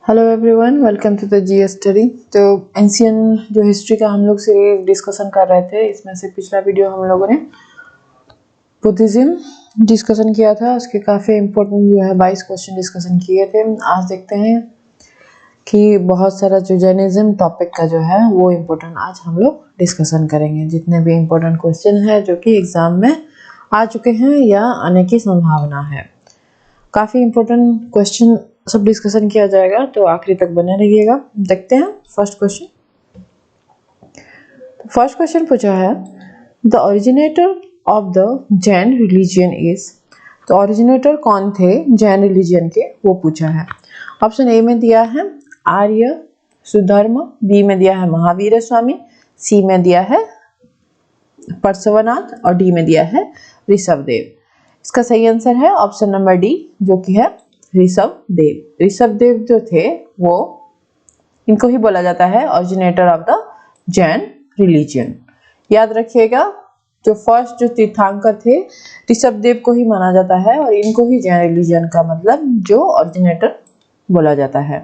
Hello everyone, welcome to the GS study. तो ancient जो history का हम लोग सीरीज डिस्कशन कर रहे थे, इसमें से पिछला वीडियो हम लोगों ने बुद्धिज्म डिस्कशन किया था। उसके काफ़ी इम्पोर्टेंट जो है 22 क्वेश्चन डिस्कशन किए थे। आज देखते हैं कि बहुत सारा जो जैनिज्म टॉपिक का जो है वो इम्पोर्टेंट आज हम लोग डिस्कशन करेंगे। जितने भी इम्पोर्टेंट क्वेश्चन है जो कि एग्जाम में आ चुके हैं या आने की संभावना है, काफ़ी इम्पोर्टेंट क्वेश्चन सब डिस्कशन किया जाएगा, तो आखिरी तक बने रहिएगा। देखते हैं फर्स्ट क्वेश्चन पूछा है the originator of the Jain religion is. तो ओरिजिनेटर कौन थे जैन रिलीजियन के, वो पूछा है। ऑप्शन ए में दिया है आर्य सुधर्म, बी में दिया है महावीर स्वामी, सी में दिया है परसवनाथ और डी में दिया है ऋषभदेव। इसका सही आंसर है ऑप्शन नंबर डी, जो कि है ऋषभदेव। ऋषभदेव जो थे वो इनको ही बोला जाता है originator of the Jain religion. याद रखिएगा, जो फर्स्ट जो तीर्थंकर थे ऋषभदेव को ही माना जाता है और इनको ही जैन रिलीजियन का मतलब जो ओरिजिनेटर बोला जाता है।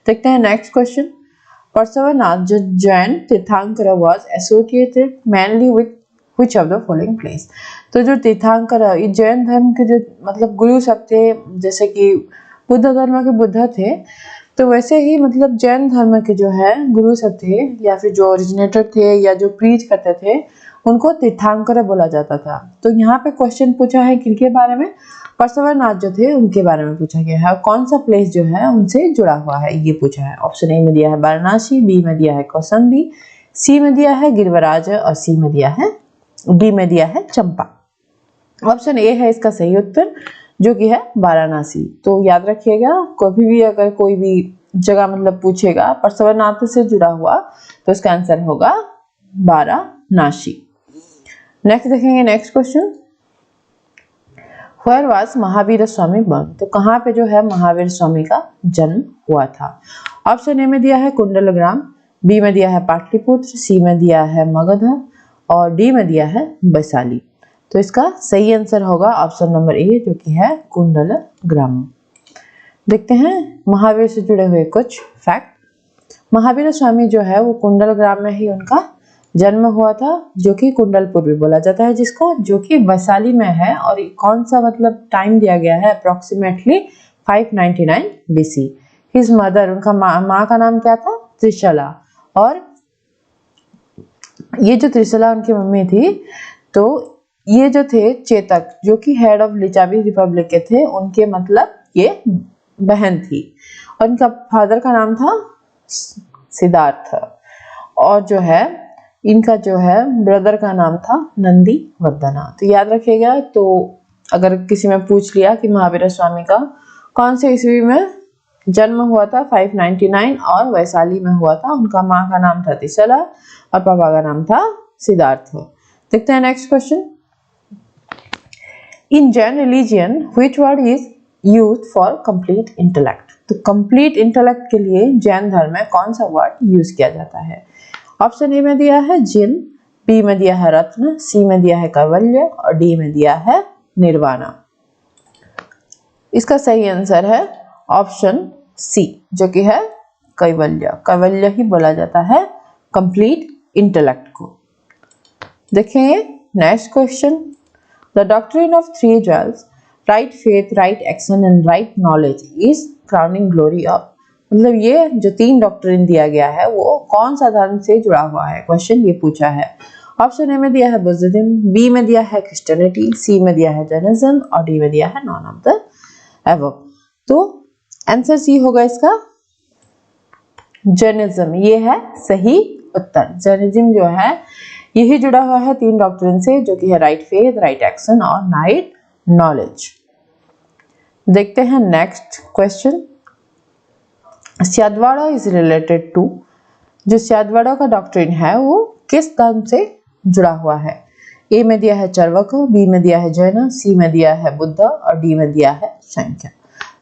देखते हैं नेक्स्ट क्वेश्चन। परसवनाथ जो जैन तीर्थंकर was associated mainly with which of the following place. तो जो तीर्थंकर जैन धर्म के जो मतलब गुरु सब थे, जैसे कि बुद्ध धर्म के बुद्ध थे, तो वैसे ही मतलब जैन धर्म के जो है गुरु सब थे या फिर जो ओरिजिनेटर थे या जो प्रीच करते थे उनको तीर्थंकर बोला जाता था। तो यहाँ पे क्वेश्चन पूछा है किनके बारे में, परसवनाथ जो थे उनके बारे में पूछा गया है। कौन सा प्लेस जो है उनसे जुड़ा हुआ है ये पूछा है। ऑप्शन ए में दिया है वाराणसी, बी में दिया है कौशाम्बी, सी में दिया है गिरिवराज और डी में दिया है चंपा। ऑप्शन ए है इसका सही उत्तर, जो कि है वाराणसी। तो याद रखिएगा, कभी भी अगर कोई भी जगह मतलब पूछेगा परसवनाथ से जुड़ा हुआ तो इसका आंसर होगा वाराणसी। नेक्स्ट देखेंगे next question. Where was Mahavir Swami born? तो कहाँ पे जो है महावीर स्वामी का जन्म हुआ था। ऑप्शन ए में दिया है कुंडलग्राम, बी में दिया है पाटलिपुत्र, सी में दिया है मगध और डी में दिया है वैशाली। तो इसका सही आंसर होगा ऑप्शन नंबर ए, जो कि है कुंडलग्राम। देखते हैं महावीर से जुड़े हुए कुछ फैक्ट। महावीर स्वामी जो है वो कुंडलग्राम में ही उनका जन्म हुआ था, जो कि कुंडलपुर भी बोला जाता है जिसको, जो कि वैशाली में है। और कौन सा मतलब टाइम दिया गया है, अप्रोक्सीमेटली 599 BC। हिज मदर, उनका माँ का नाम क्या था, त्रिशला। और ये जो त्रिशला उनकी मम्मी थी, तो ये जो थे चेतक, जो कि हेड ऑफ लिचावी रिपब्लिक के थे, उनके मतलब ये बहन थी। और इनका फादर का नाम था सिद्धार्थ और जो है इनका जो है ब्रदर का नाम था नंदी वर्धना। तो याद रखिएगा, तो अगर किसी में पूछ लिया कि महावीर स्वामी का कौन से ईस्वी में जन्म हुआ था, 599 और वैशाली में हुआ था। उनका माँ का नाम था त्रिशला और पापा का नाम था सिद्धार्थ। देखते हैं next question. In Jain religion which word is used for complete intellect. तो कंप्लीट इंटेलेक्ट के लिए जैन धर्म में कौन सा वर्ड यूज किया जाता है। ऑप्शन ए में दिया है जिन, बी में दिया है रत्न, सी में दिया है कैवल्य और डी में दिया है निर्वाणा। इसका सही आंसर है ऑप्शन सी, जो कि है कैवल्य। कैवल्य ही बोला जाता है कंप्लीट इंटेलेक्ट को। देखेंगे next question. The doctrine of three jewels, right faith, right action and right knowledge is crowning glory of. मतलब ये जो तीन डॉक्ट्रिन दिया गया है वो कौन सा धर्म से जुड़ा हुआ है, क्वेश्चन ये पूछा है। ऑप्शन ए में दिया है बुद्धिज्म, बी में दिया है क्रिश्चियनिटी, सी में दिया है जैनिज्म और डी में दिया है नॉन ऑफ द एबव। तो आंसर सी होगा इसका जैनिज्म। ये है सही उत्तर। जैनिज्म जो है यही जुड़ा हुआ है तीन डॉक्ट्रिन से, जो कि है राइट फेथ, राइट एक्शन और राइट नॉलेज। देखते हैं नेक्स्ट क्वेश्चन। सद्वाड़ा इज रिलेटेड टू, जो सद्वाड़ा का डॉक्ट्रिन है वो किस धर्म से जुड़ा हुआ है। ए में दिया है चर्वक, बी में दिया है जैन, सी में दिया है बुद्ध और डी में दिया है सांख्य।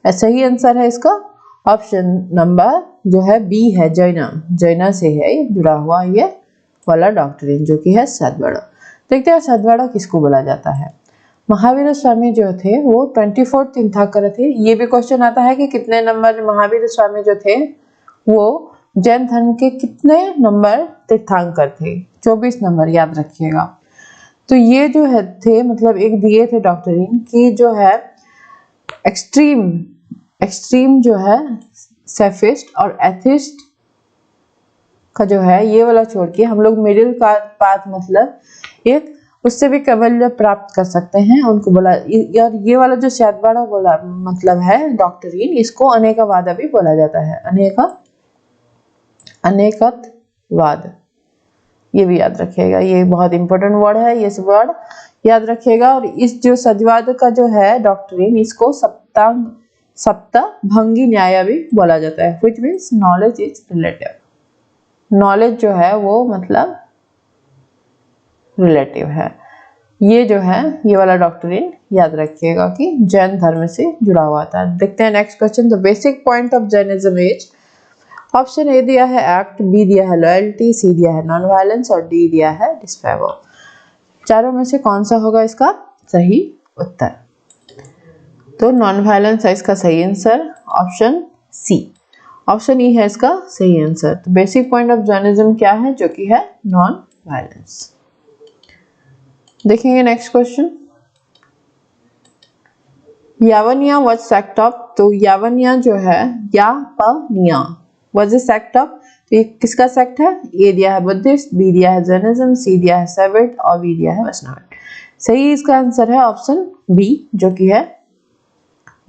ऐसा ही आंसर है इसका ऑप्शन नंबर जो है बी है, जैन से है जुड़ा हुआ ये वाला डॉक्ट्रिन, जो कि है सद्वाड़ा। देखते हैं सद्वाड़ा किसको बोला जाता है। महावीर स्वामी जो थे वो 24 तीर्थंकर थे। ये भी क्वेश्चन आता है कि कितने नंबर महावीर स्वामी जो थे वो जैन धर्म के कितने नंबर तीर्थंकर थे? 24 नंबर, याद रखिएगा। तो ये जो है थे मतलब एक दिए थे डॉक्टरीन की जो है एक्सट्रीम जो है सेफिस्ट और एथिस्ट का जो है ये वाला छोड़ के हम लोग मिडिल का पाथ मतलब एक उससे भी कैवल्य प्राप्त कर सकते हैं उनको बोला। और ये वाला जो शायदवाड़ा बोला मतलब है डॉक्टरीन, इसको अनेकवाद भी बोला जाता है। अनेकत्ववाद, ये भी याद रखिएगा, ये बहुत इंपॉर्टेंट वर्ड है, ये वर्ड याद रखिएगा। और इस जो सत्यवाद का जो है डॉक्टरीन, इसको सप्तभंगी न्याय भी बोला जाता है, which means knowledge is relative. Knowledge जो है वो मतलब रिलेटिव है। ये जो है ये वाला डॉक्टरीन याद रखिएगा कि जैन धर्म से जुड़ा हुआ था। देखते हैं next question. The basic point of Jainism is, option A दिया है एक्ट, बी दिया है लॉयल्टी, सी दिया है नॉन वायलेंस और डी दिया है डिसफेवर। चारों में से कौन सा होगा इसका सही उत्तर? तो नॉन वायलेंस है इसका सही answer, option C. Option E है इसका सही आंसर। तो बेसिक पॉइंट ऑफ जैनिज्म क्या है? जो कि है नॉन वायलेंस। देखेंगे next question. Yapaniya was sect of, तो यावनिया जो है Yapaniya was a sect of, तो ये किसका सेक्ट है? ए दिया है बुद्धिस्ट, बी दिया है जैनिज्म, सी दिया है सेवेट और बी दिया है वैष्णव। सही इसका आंसर है ऑप्शन बी जो कि है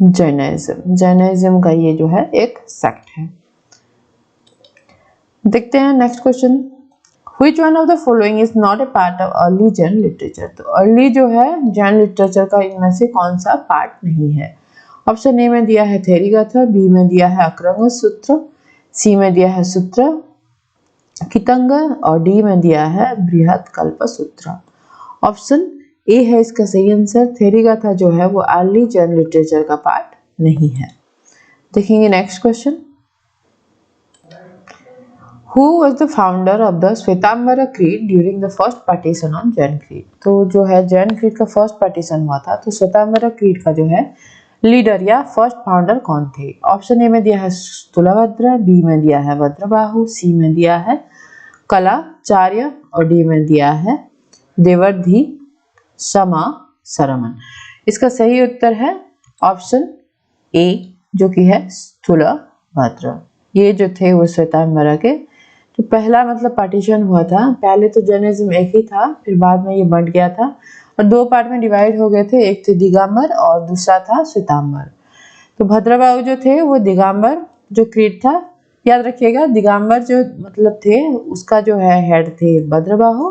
जैनिज्म। जैनिज्म का ये जो है एक सेक्ट है। देखते हैं next question. Which one of the following is not a part of early Jain literature? तो अर्ली जो है जैन लिटरेचर का इनमें से कौन सा पार्ट नहीं है? ऑप्शन ए में दिया है थेरीगाथा, बी में दिया है अक्रंग सूत्र, सी में दिया है सूत्र कितंग और डी में दिया है बृहत कल्प सूत्र। ऑप्शन ए है इसका सही आंसर। थेरीगाथा जो है वो अर्ली जैन लिटरेचर का पार्ट नहीं है। देखेंगे next question. Who was the founder of the Shwetambar creed during the first partition on Jain creed? तो जो है जैन क्रीड का फर्स्ट पार्टीशन हुआ था, तो श्वेतांबर क्रीड का जो है लीडर या फर्स्ट फाउंडर कौन थे? ऑप्शन ए में दिया है स्थूलभद्र, बी में दिया है भद्रबाहु, सी में दिया है कलाचार्य और डी में दिया है देवर्धि समा सरमन। इसका सही उत्तर है ऑप्शन ए जो कि है स्थूलभद्र। ये जो थे वो श्वेतांबर के तो पहला मतलब पार्टीशन हुआ था। पहले तो जैनिज्म एक ही था, फिर बाद में ये बंट गया था और दो पार्ट में डिवाइड हो गए थे, एक थे दिगंबर और दूसरा था श्वेतांबर। तो भद्रबाहु जो थे वो दिगंबर जो क्रीड था, याद रखिएगा दिगंबर जो मतलब थे उसका जो है हेड थे भद्रबाहु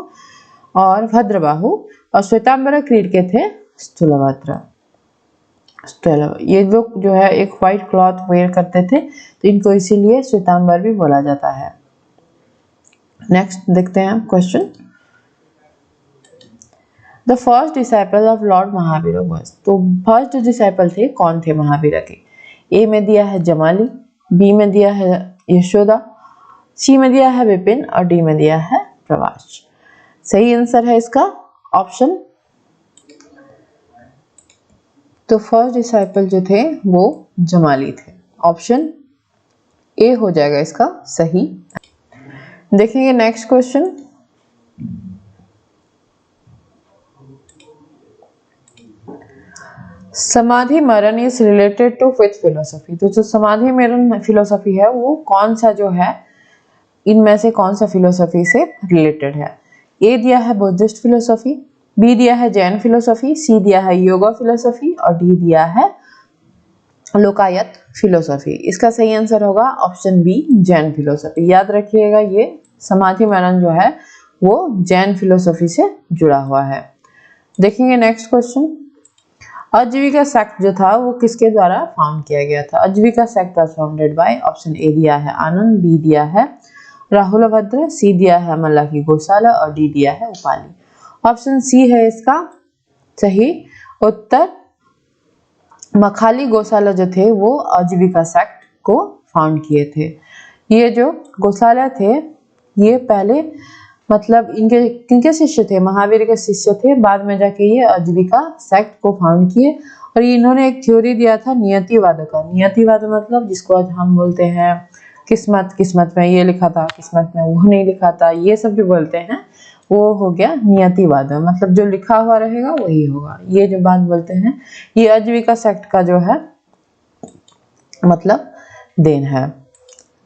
और श्वेतांबर क्रीड के थे स्थूलभद्र। ये लोग जो है एक व्हाइट क्लॉथ वेयर करते थे तो इनको इसीलिए श्वेतांबर भी बोला जाता है। नेक्स्ट देखते हैं question. The first disciple of Lord Mahavir was, तो फर्स्ट डिसाइपल थे कौन थे महावीर के? ए में दिया है जमाली, बी में दिया है यशोदा, सी में दिया है विपिन और डी में दिया है प्रवास। सही आंसर है इसका ऑप्शन। तो फर्स्ट डिसाइपल जो थे वो जमाली थे, ऑप्शन ए हो जाएगा इसका सही। देखेंगे next question. Samadhi maran is related to which philosophy? तो जो समाधि मरण फिलोसफी है वो कौन सा जो है इनमें से कौन सा फिलोसफी से रिलेटेड है? ए दिया है बुद्धिस्ट फिलोसफी, बी दिया है जैन फिलोसफी, सी दिया है योगा फिलोसफी और डी दिया है लोकायत फिलोसफी। इसका सही आंसर होगा ऑप्शन बी जैन फिलोसफी। याद रखिएगा ये समाधि मरण जो है वो जैन फिलोसफी से जुड़ा हुआ है। देखेंगे नेक्स्ट क्वेश्चन। आजीविका सेक्ट जो था वो किसके द्वारा फाउंड किया गया था? आजीविका sect was founded by, option A दिया है आनंद, बी दिया है राहुल भद्र, सी दिया है मल्लाकी गोसाला और डी दिया है उपाली। ऑप्शन सी है इसका सही उत्तर। मखाली गोसाला जो थे वो आजीविका सेक्ट को फाउंड किए थे। ये जो गोसाला थे ये पहले मतलब इनके किनके शिष्य थे, महावीर के शिष्य थे। बाद में जाके ये आजीविका सेक्ट को फाउंड किए और इन्होंने एक थ्योरी दिया था नियतिवाद का। नियतिवाद मतलब जिसको आज हम बोलते हैं किस्मत, किस्मत में ये लिखा था, किस्मत में वो नहीं लिखा था, ये सब जो बोलते हैं वो हो गया नियतिवाद। मतलब जो लिखा हुआ रहेगा वही होगा, ये जो बात बोलते हैं ये आजीविका सेक्ट का जो है मतलब देन है।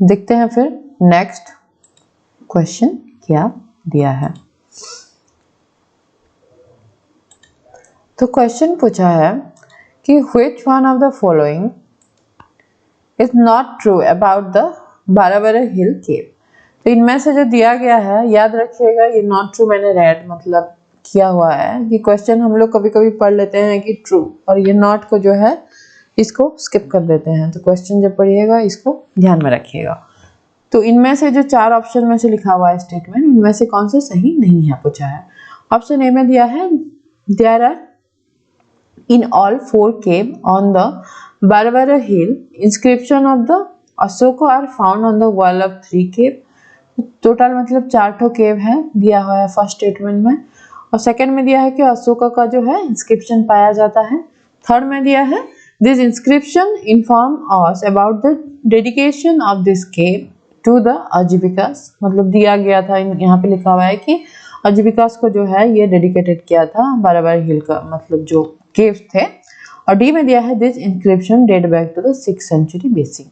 देखते हैं फिर नेक्स्ट क्वेश्चन क्या दिया है। तो क्वेश्चन पूछा है कि which one of the following is not true about the बाराबरा हिल केव। तो इनमें से जो दिया गया है, याद रखिएगा ये नॉट ट्रू मैंने रेड मतलब किया हुआ है कि क्वेश्चन हम लोग कभी कभी पढ़ लेते हैं कि ट्रू और ये नॉट को जो है इसको स्किप कर देते हैं। तो क्वेश्चन जब पढ़िएगा इसको ध्यान में रखिएगा। तो इनमें से जो 4 ऑप्शन में से लिखा हुआ है स्टेटमेंट, उनमें से कौन सा सही नहीं है पूछा है। ऑप्शन ए में दिया है there are in all 4 cave on the Barabar hill inscription of the Ashoka are found on the wall of 3 cave. Total मतलब 4 ठो केव है दिया हुआ है फर्स्ट स्टेटमेंट में। और सेकंड में दिया है कि अशोका का जो है इंस्क्रिप्शन पाया जाता है। थर्ड में दिया है this inscription inform us about the dedication of this cave to the Ajivikas. मतलब दिया गया था, यहाँ पे लिखा हुआ है कि आजीविकास को जो है ये डेडिकेटेड किया था बाराबरा हिल का मतलब जो केव्स थे। और डी में दिया है this inscription date back to the 6th century BC.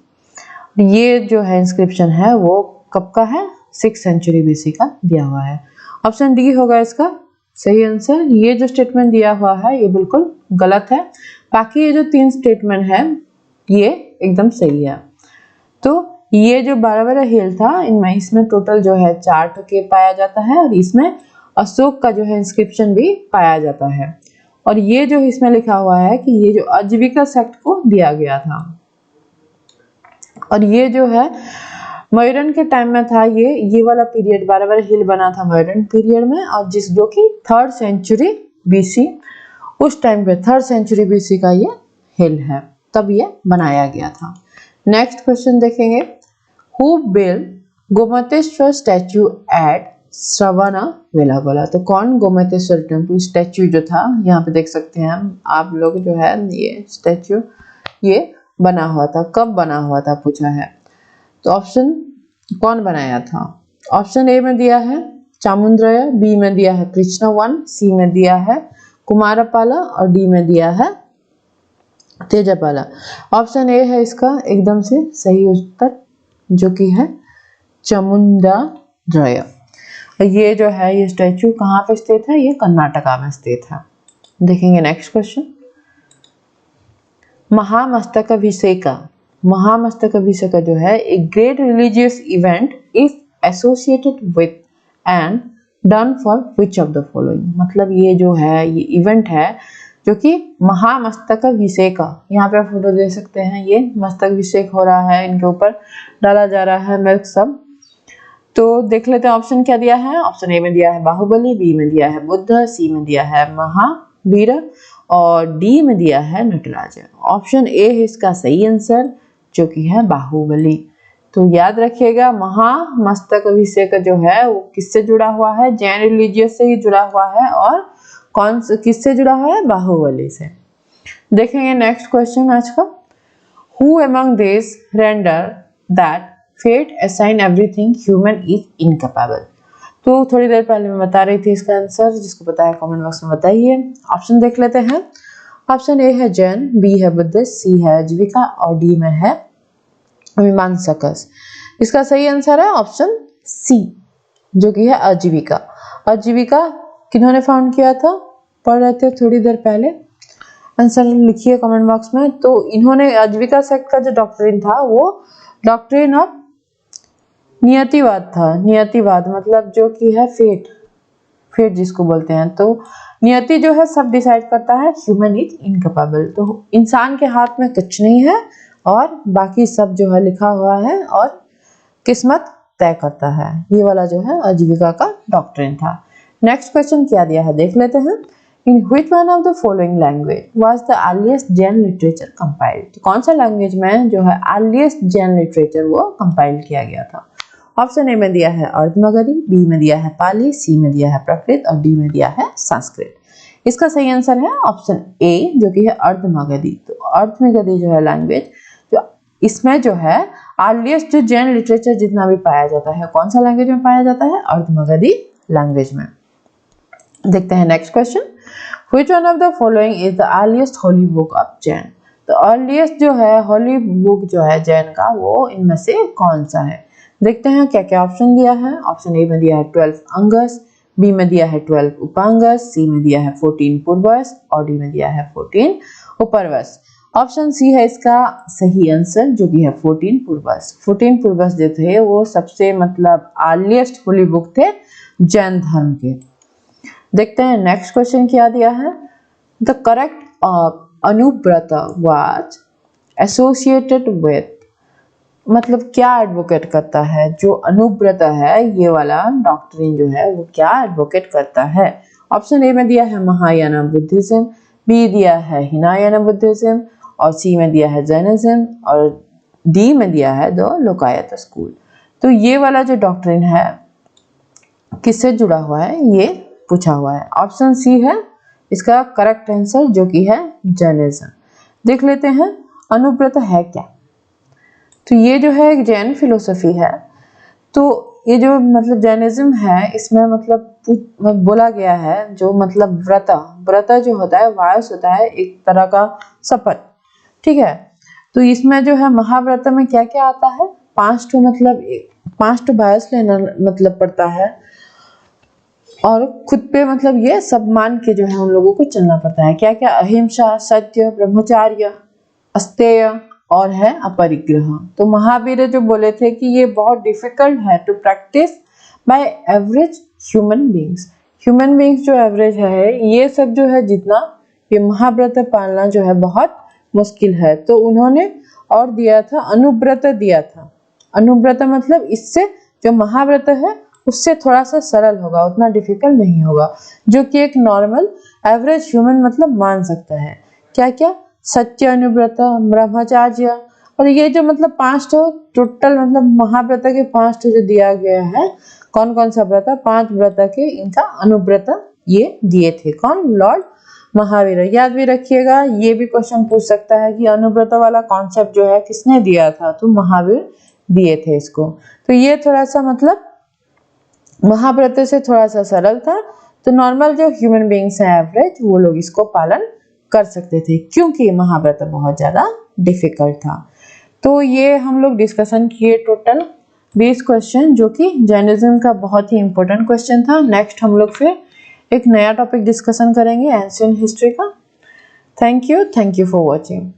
ये जो है इंस्क्रिप्शन है वो कब का है, 6th सेंचुरी बीसी का दिया हुआ है। ऑप्शन डी होगा इसका सही आंसर। ये जो स्टेटमेंट दिया हुआ है ये बिल्कुल गलत है, बाकी ये जो 3 स्टेटमेंट है ये एकदम सही है। तो ये जो बाराबरा हिल था इनमें इसमें टोटल जो है 4 ठो केव पाया जाता है और इसमें अशोक का जो है इंस्क्रिप्शन भी पाया जाता है। और ये जो इसमें लिखा हुआ है कि ये जो आजीविका सेक्ट को दिया गया था और ये जो है मयूरन के टाइम में था। ये वाला पीरियड बाराबरा हिल बना था मयूरन पीरियड में और जिस जो कि 3rd सेंचुरी बीसी, उस टाइम पे 3rd सेंचुरी बीसी का ये हिल है, तब ये बनाया गया था। नेक्स्ट क्वेश्चन देखेंगे who build Gommateshwara statue at Shravanabelagola. तो कौन गोमतेश्वर टेम्पल स्टैचू जो था यहाँ पे देख सकते हैं आप लोग जो है ये स्टैचू ये बना हुआ था, कब बना हुआ था पूछा है। तो ऑप्शन कौन बनाया था, ऑप्शन ए में दिया है चामुंड्रया, बी में दिया है कृष्णवन, सी में दिया है कुमारपाला और डी में दिया है तेजापाला। ऑप्शन ए है इसका एकदम से सही उत्तर जो कि है चामुंडाद्रया। ये जो है ये स्टैचू कहाँ पे स्थित है, ये कर्नाटका में स्थित है। देखेंगे नेक्स्ट क्वेश्चन महामस्तकाभिषेक। महामस्तकाभिषेक जो है एक great religious event is associated with and done for which of the following. मतलब ये जो है ये इवेंट है जो कि महामस्तकाभिषेक, यहाँ पे फोटो दे सकते हैं, ये मस्तकाभिषेक हो रहा है, इनके ऊपर डाला जा रहा है मिल्क सब। तो देख लेते हैं ऑप्शन क्या दिया है। ऑप्शन ए में दिया है बाहुबली, बी में दिया है बुद्ध, सी में दिया है महावीर और डी में दिया है नटराज। ऑप्शन ए है इसका सही आंसर जो कि है बाहुबली। तो याद रखिएगा महामस्तकाभिषेक जो है वो किससे जुड़ा हुआ है, जैन रिलीजियस से ही जुड़ा हुआ है और कौन से किससे जुड़ा हुआ है, बाहुबली से। देखेंगे नेक्स्ट क्वेश्चन आज का who among this render that fate assign everything human is incapable. तो थोड़ी देर पहले मैं बता रही थी इसका आंसर, जिसको पता है कमेंट बॉक्स में बताइए। ऑप्शन देख लेते हैं। ऑप्शन ए है जैन, बी है बुद्धिस्ट, सी है आजीविका और डी में है मीमांसकस। इसका सही आंसर है ऑप्शन सी जो कि है आजीविका। आजीविका किन्होंने फाउंड किया था, पढ़ रहे थे थोड़ी देर पहले, आंसर लिखिए कमेंट बॉक्स में। तो इन्होंने आजीविका सेक्ट का जो डॉक्ट्रिन था वो डॉक्ट्रिन ऑफ नियतिवाद था। नियतिवाद मतलब जो कि है फेट, फेट जिसको बोलते हैं। तो नियति जो है सब डिसाइड करता है, ह्यूमन इज इनकेपेबल। तो इंसान के हाथ में कुछ नहीं है और बाकी सब जो है लिखा हुआ है और किस्मत तय करता है। ये वाला जो है आजीविका का डॉक्ट्रिन था। नेक्स्ट क्वेश्चन क्या दिया है देख लेते हैं। In which one of the following language was the earliest Jain literature compiled. तो कौन सा लैंग्वेज में जो है अर्लीस्ट जैन लिटरेचर वो कंपाइल किया गया था। ऑप्शन ए में दिया है अर्धमगधी, बी में दिया है पाली, सी में दिया है प्राकृत और डी में दिया है संस्कृत। इसका सही आंसर है ऑप्शन ए जो कि है अर्धमगधी। तो अर्धमगधी जो है लैंग्वेज, जो इसमें जो है अर्लीस्ट जो जैन लिटरेचर जितना भी पाया जाता है कौन सा लैंग्वेज में पाया जाता है, अर्धमगधी लैंग्वेज में। देखते हैं next question, which one of the following is the earliest Holi book of Jain. तो अर्लीस्ट जो है होली बुक जो है जैन का वो इनमें से कौन सा है। देखते हैं क्या क्या ऑप्शन दिया है। ऑप्शन ए में दिया है 12 अंगस, बी में दिया है 12 उपांगस, सी में दिया है 14 पूर्वस और डी में दिया है 14 उपरवस। ऑप्शन सी है इसका सही आंसर जो कि है 14 पूर्वस। 14 पूर्वस जो थे वो सबसे मतलब अर्लीस्ट होली बुक थे जैन धर्म के। देखते हैं नेक्स्ट क्वेश्चन क्या दिया है। The correct Anuvrat was associated with, मतलब क्या एडवोकेट करता है जो अनुव्रत है, ये वाला डॉक्ट्रिन जो है वो क्या एडवोकेट करता है। ऑप्शन ए में दिया है महायाना बुद्धिज्म, बी दिया है हिनायाना बुद्धिज्म और सी में दिया है जैनिज्म और डी में दिया है द लोकायत स्कूल। तो ये वाला जो डॉक्ट्रिन है किससे जुड़ा हुआ है ये पूछा हुआ है। ऑप्शन सी है इसका करेक्ट आंसर जो कि है जैनिज्म। देख लेते हैं अनुव्रत है क्या। तो ये जो है एक जैन फिलोसफी है। तो ये जो मतलब जैनिज्म है इसमें मतलब बोला गया है जो मतलब व्रत जो होता है वायस होता है एक तरह का शपथ, ठीक है। तो इसमें जो है महाव्रत में क्या क्या आता है, 5 मतलब 5 वायस लेना मतलब पड़ता है और खुद पे मतलब ये सब मान के जो है उन लोगों को चलना पड़ता है। क्या क्या, अहिंसा, सत्य, ब्रह्मचार्य, अस्तेय और है अपरिग्रह। तो महावीर जो बोले थे कि ये बहुत डिफिकल्ट है to practice by average human beings. Human beings जो एवरेज है ये सब जो है जितना ये महाव्रत पालना जो है बहुत मुश्किल है। तो उन्होंने और दिया था अनुव्रत दिया था। अनुव्रत मतलब इससे जो महाव्रत है उससे थोड़ा सा सरल होगा, उतना डिफिकल्ट नहीं होगा, जो कि एक नॉर्मल एवरेज ह्यूमन मतलब मान सकता है। क्या क्या, सत्य अनुव्रत, ब्रह्मचार्य और ये जो मतलब 5 टोटल मतलब महाव्रत के 5 जो दिया गया है, कौन कौन सा व्रत, 5 व्रत के इनका अनुव्रत ये दिए थे कौन, लॉर्ड महावीर। याद भी रखिएगा, ये भी क्वेश्चन पूछ सकता है कि अनुव्रत वाला कॉन्सेप्ट जो है किसने दिया था, तो महावीर दिए थे इसको। तो ये थोड़ा सा मतलब महाव्रत से थोड़ा सा सरल था। तो नॉर्मल जो ह्यूमन बीइंग्स हैं एवरेज वो लोग इसको पालन कर सकते थे क्योंकि महाव्रत बहुत ज्यादा डिफिकल्ट था। तो ये हम लोग डिस्कशन किए टोटल 20 क्वेश्चन जो कि जैनिज्म का बहुत ही इंपॉर्टेंट क्वेश्चन था। नेक्स्ट हम लोग फिर एक नया टॉपिक डिस्कशन करेंगे एंशिएंट हिस्ट्री का। Thank you for watching.